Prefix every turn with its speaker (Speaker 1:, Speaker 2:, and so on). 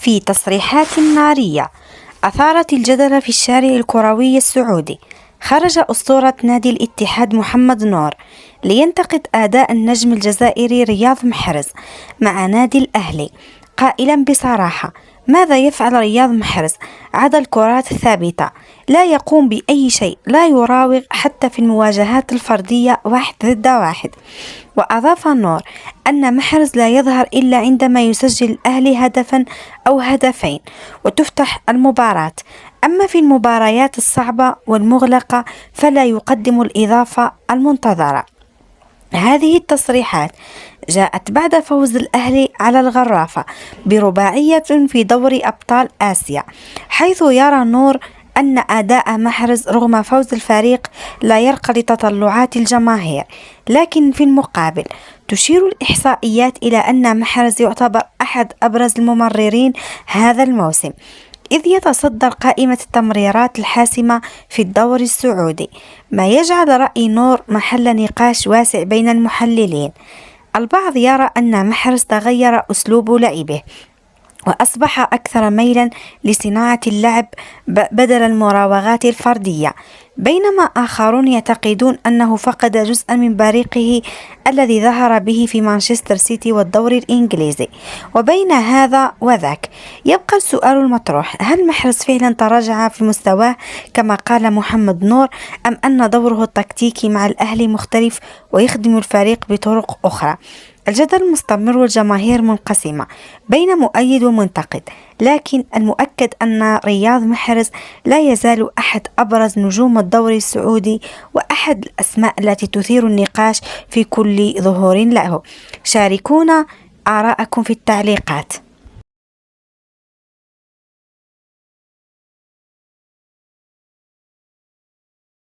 Speaker 1: في تصريحات نارية أثارت الجدل في الشارع الكروي السعودي، خرج أسطورة نادي الاتحاد محمد نور لينتقد أداء النجم الجزائري رياض محرز مع نادي الأهلي، قائلا بصراحة: ماذا يفعل رياض محرز؟ عدا الكرات الثابتة، لا يقوم بأي شيء، لا يراوغ حتى في المواجهات الفردية 1 ضد 1. وأضاف نور أن محرز لا يظهر إلا عندما يسجل الأهلي هدفا أو هدفين وتفتح المباراة، أما في المباريات الصعبة والمغلقة فلا يقدم الإضافة المنتظرة. هذه التصريحات جاءت بعد فوز الأهلي على الغرافة برباعية في دوري أبطال آسيا، حيث يرى نور أن أداء محرز رغم فوز الفريق لا يرقى لتطلعات الجماهير، لكن في المقابل تشير الإحصائيات إلى أن محرز يعتبر أحد أبرز الممررين هذا الموسم، إذ يتصدر قائمة التمريرات الحاسمة في الدوري السعودي، ما يجعل رأي نور محل نقاش واسع بين المحللين. البعض يرى أن محرز تغير أسلوب لعبه وأصبح أكثر ميلا لصناعة اللعب بدل المراوغات الفردية، بينما آخرون يعتقدون أنه فقد جزءا من بريقه الذي ظهر به في مانشستر سيتي والدوري الإنجليزي. وبين هذا وذاك يبقى السؤال المطروح: هل محرز فعلا تراجع في مستواه كما قال محمد نور، أم أن دوره التكتيكي مع الأهلي مختلف ويخدم الفريق بطرق أخرى؟ الجدل مستمر والجماهير منقسمة بين مؤيد ومنتقد، لكن المؤكد أن رياض محرز لا يزال أحد أبرز نجوم الدوري السعودي وأحد الأسماء التي تثير النقاش في كل ظهور له. شاركونا آراءكم في التعليقات.